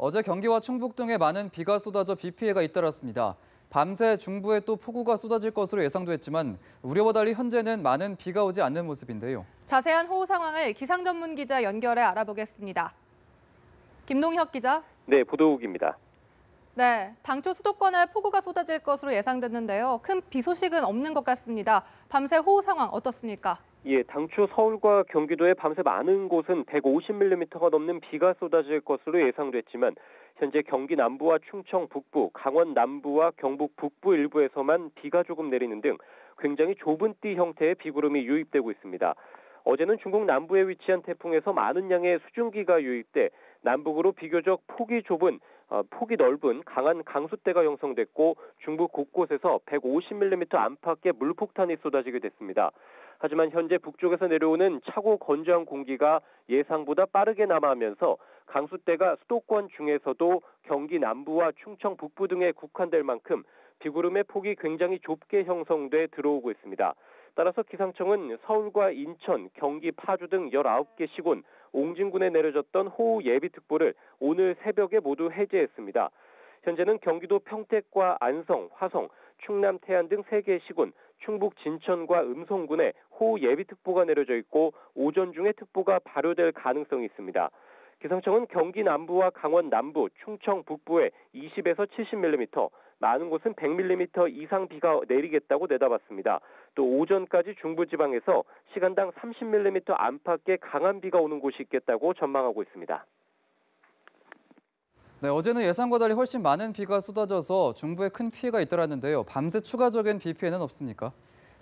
어제 경기와 충북 등에 많은 비가 쏟아져 비 피해가 잇따랐습니다. 밤새 중부에 또 폭우가 쏟아질 것으로 예상도 했지만 우려와 달리 현재는 많은 비가 오지 않는 모습인데요. 자세한 호우 상황을 기상 전문 기자 연결해 알아보겠습니다. 김동혁 기자. 네, 보도국입니다. 네, 당초 수도권에 폭우가 쏟아질 것으로 예상됐는데요. 큰 비 소식은 없는 것 같습니다. 밤새 호우 상황 어떻습니까? 예, 당초 서울과 경기도에 밤새 많은 곳은 150mm가 넘는 비가 쏟아질 것으로 예상됐지만 현재 경기 남부와 충청 북부, 강원 남부와 경북 북부 일부에서만 비가 조금 내리는 등 굉장히 좁은 띠 형태의 비구름이 유입되고 있습니다. 어제는 중국 남부에 위치한 태풍에서 많은 양의 수증기가 유입돼 남북으로 비교적 폭이 넓은 강한 강수대가 형성됐고 중부 곳곳에서 150mm 안팎의 물폭탄이 쏟아지게 됐습니다. 하지만 현재 북쪽에서 내려오는 차고 건조한 공기가 예상보다 빠르게 남하하면서 강수대가 수도권 중에서도 경기 남부와 충청 북부 등에 국한될 만큼 비구름의 폭이 굉장히 좁게 형성돼 들어오고 있습니다. 따라서 기상청은 서울과 인천, 경기 파주 등 19개 시군, 옹진군에 내려졌던 호우 예비특보를 오늘 새벽에 모두 해제했습니다. 현재는 경기도 평택과 안성, 화성, 충남 태안 등 3개 시군, 충북 진천과 음성군에 호우 예비특보가 내려져 있고 오전 중에 특보가 발효될 가능성이 있습니다. 기상청은 경기 남부와 강원 남부, 충청 북부에 20에서 70mm, 많은 곳은 100mm 이상 비가 내리겠다고 내다봤습니다. 또 오전까지 중부지방에서 시간당 30mm 안팎의 강한 비가 오는 곳이 있겠다고 전망하고 있습니다. 네, 어제는 예상과 달리 훨씬 많은 비가 쏟아져서 중부에 큰 피해가 잇따랐는데요. 밤새 추가적인 비 피해는 없습니까?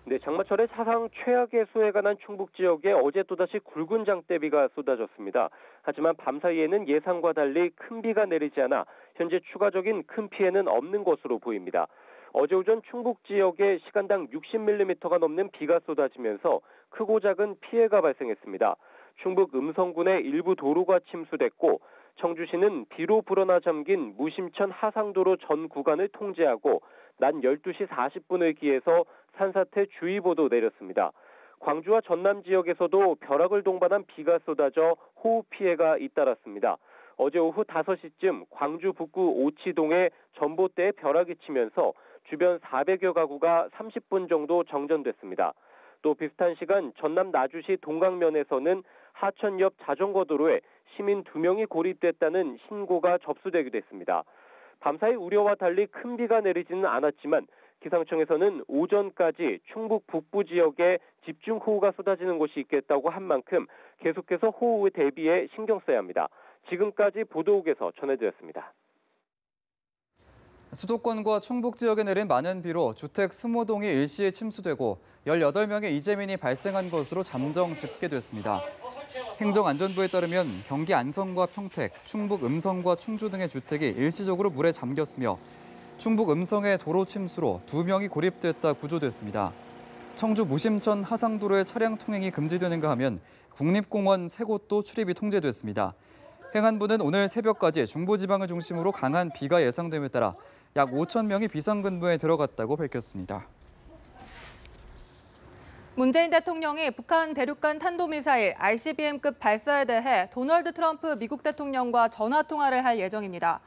네, 장마철의 사상 최악의 수해가 난 충북 지역에 어제 또다시 굵은 장대비가 쏟아졌습니다. 하지만 밤사이에는 예상과 달리 큰 비가 내리지 않아 현재 추가적인 큰 피해는 없는 것으로 보입니다. 어제 오전 충북 지역에 시간당 60mm가 넘는 비가 쏟아지면서 크고 작은 피해가 발생했습니다. 충북 음성군의 일부 도로가 침수됐고 청주시는 비로 불어나 잠긴 무심천 하상도로 전 구간을 통제하고 낮 12시 40분을 기해서 산사태 주의보도 내렸습니다. 광주와 전남 지역에서도 벼락을 동반한 비가 쏟아져 호우 피해가 잇따랐습니다. 어제 오후 5시쯤 광주 북구 오치동에 전봇대에 벼락이 치면서 주변 400여 가구가 30분 정도 정전됐습니다. 또 비슷한 시간 전남 나주시 동강면에서는 하천 옆 자전거 도로에 시민 2명이 고립됐다는 신고가 접수되기도 했습니다. 밤사이 우려와 달리 큰 비가 내리지는 않았지만 기상청에서는 오전까지 충북 북부 지역에 집중호우가 쏟아지는 곳이 있겠다고 한 만큼 계속해서 호우 대비에 신경 써야 합니다. 지금까지 보도국에서 전해드렸습니다. 수도권과 충북 지역에 내린 많은 비로 주택 20동이 일시에 침수되고 18명의 이재민이 발생한 것으로 잠정 집계됐습니다. 행정안전부에 따르면 경기 안성과 평택, 충북 음성과 충주 등의 주택이 일시적으로 물에 잠겼으며 충북 음성의 도로 침수로 2명이 고립됐다 구조됐습니다. 청주 무심천 하상도로의 차량 통행이 금지되는가 하면 국립공원 3곳도 출입이 통제됐습니다. 행안부는 오늘 새벽까지 중부지방을 중심으로 강한 비가 예상됨에 따라 약 5천 명이 비상근무에 들어갔다고 밝혔습니다. 문재인 대통령이 북한 대륙간 탄도미사일 ICBM급 발사에 대해 도널드 트럼프 미국 대통령과 전화통화를 할 예정입니다.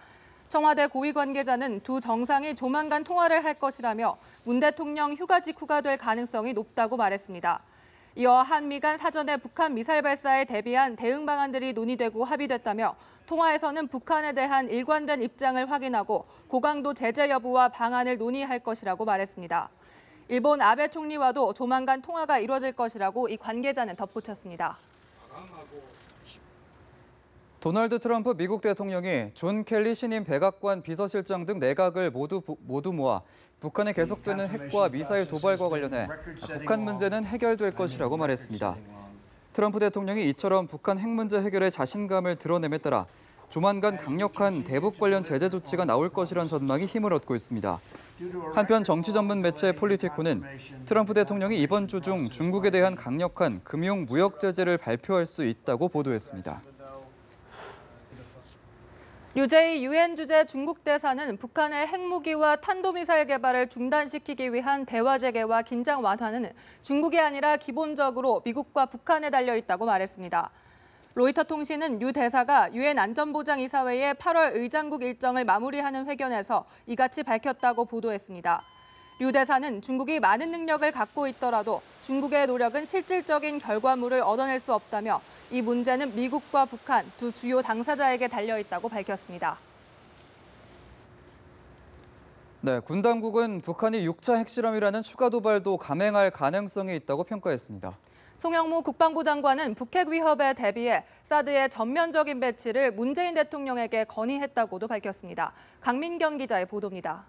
청와대 고위 관계자는 두 정상이 조만간 통화를 할 것이라며 문 대통령 휴가 직후가 될 가능성이 높다고 말했습니다. 이어 한미 간 사전에 북한 미사일 발사에 대비한 대응 방안들이 논의되고 합의됐다며 통화에서는 북한에 대한 일관된 입장을 확인하고 고강도 제재 여부와 방안을 논의할 것이라고 말했습니다. 일본 아베 총리와도 조만간 통화가 이뤄질 것이라고 이 관계자는 덧붙였습니다. 도널드 트럼프 미국 대통령이 존 켈리 신임 백악관 비서실장 등 내각을 모두 모아 북한에 계속되는 핵과 미사일 도발과 관련해 북한 문제는 해결될 것이라고 말했습니다. 트럼프 대통령이 이처럼 북한 핵 문제 해결에 자신감을 드러냄에 따라 조만간 강력한 대북 관련 제재 조치가 나올 것이란 전망이 힘을 얻고 있습니다. 한편 정치 전문 매체 폴리티코는 트럼프 대통령이 이번 주 중 중국에 대한 강력한 금융 무역 제재를 발표할 수 있다고 보도했습니다. 류제이 유엔 주재 중국 대사는 북한의 핵무기와 탄도미사일 개발을 중단시키기 위한 대화 재개와 긴장 완화는 중국이 아니라 기본적으로 미국과 북한에 달려 있다고 말했습니다. 로이터 통신은 류 대사가 유엔 안전보장이사회의 8월 의장국 일정을 마무리하는 회견에서 이같이 밝혔다고 보도했습니다. 류 대사는 중국이 많은 능력을 갖고 있더라도 중국의 노력은 실질적인 결과물을 얻어낼 수 없다며 이 문제는 미국과 북한 두 주요 당사자에게 달려있다고 밝혔습니다. 네, 군 당국은 북한이 6차 핵실험이라는 추가 도발도 감행할 가능성이 있다고 평가했습니다. 송영무 국방부 장관은 북핵 위협에 대비해 사드의 전면적인 배치를 문재인 대통령에게 건의했다고도 밝혔습니다. 강민경 기자의 보도입니다.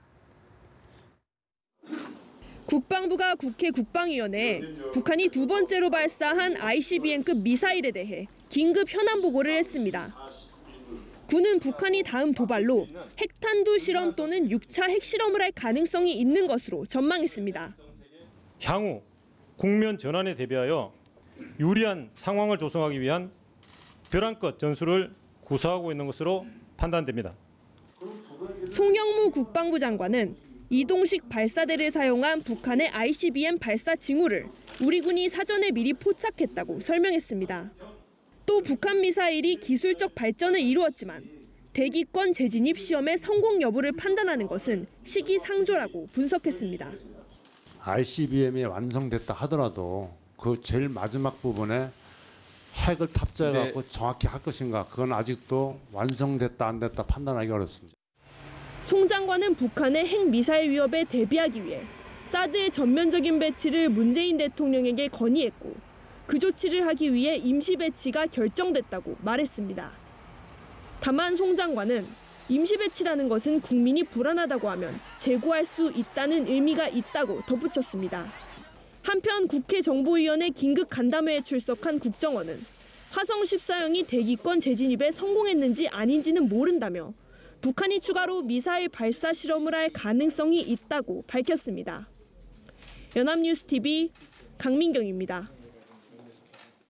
국방부가 국회 국방위원회에 북한이 두 번째로 발사한 ICBM급 미사일에 대해 긴급 현안 보고를 했습니다. 군은 북한이 다음 도발로 핵탄두 실험 또는 6차 핵실험을 할 가능성이 있는 것으로 전망했습니다. 향후 국면 전환에 대비하여 유리한 상황을 조성하기 위한 벼랑끝 전술을 구사하고 있는 것으로 판단됩니다. 송영무 국방부 장관은 이동식 발사대를 사용한 북한의 ICBM 발사 징후를 우리 군이 사전에 미리 포착했다고 설명했습니다. 또 북한 미사일이 기술적 발전을 이루었지만 대기권 재진입 시험의 성공 여부를 판단하는 것은 시기상조라고 분석했습니다. ICBM이 완성됐다 하더라도 그 제일 마지막 부분에 핵을 탑재해갖고 정확히 할 것인가, 그건 아직도 완성됐다 안 됐다 판단하기 어렵습니다. 송 장관은 북한의 핵미사일 위협에 대비하기 위해 사드의 전면적인 배치를 문재인 대통령에게 건의했고 그 조치를 하기 위해 임시 배치가 결정됐다고 말했습니다. 다만 송 장관은 임시 배치라는 것은 국민이 불안하다고 하면 재고할 수 있다는 의미가 있다고 덧붙였습니다. 한편 국회 정보위원회 긴급 간담회에 출석한 국정원은 화성 14형이 대기권 재진입에 성공했는지 아닌지는 모른다며 북한이 추가로 미사일 발사 실험을 할 가능성이 있다고 밝혔습니다. 연합뉴스TV 강민경입니다.